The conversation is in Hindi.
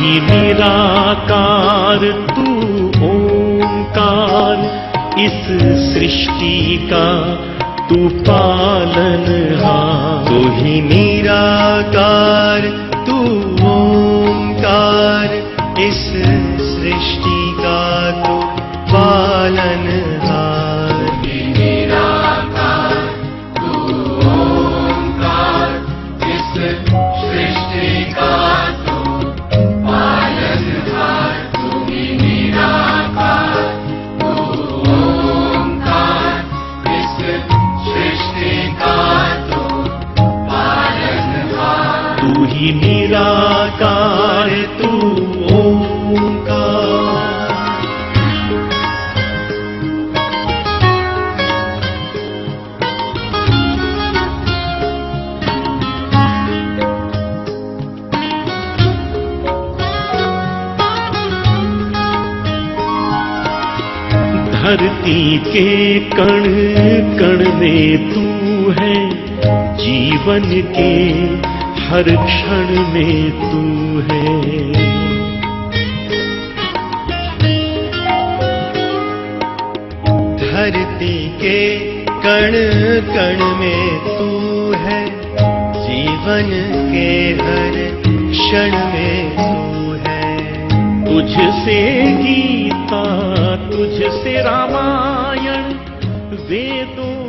ही निराकार, तू ओंकार, इस सृष्टि का तू पालनहार। तू ही निराकार, तू ओंकार, इस सृष्टि का तू पालनहार। तू ही निराकार, तू ओंकार, इस सृष्टि का तू पालनहार। तू ही निराकार, तू ओंकार, इस सृष्टि का तू पालनहार। तू ही निराकार, तू ओंकार। धरती के कण कण में तू है, जीवन के हर क्षण में तू है। धरती के कण कण में तू है, जीवन के हर क्षण में तू है। तुझसे गीता, तुझसे रामायण, वेदों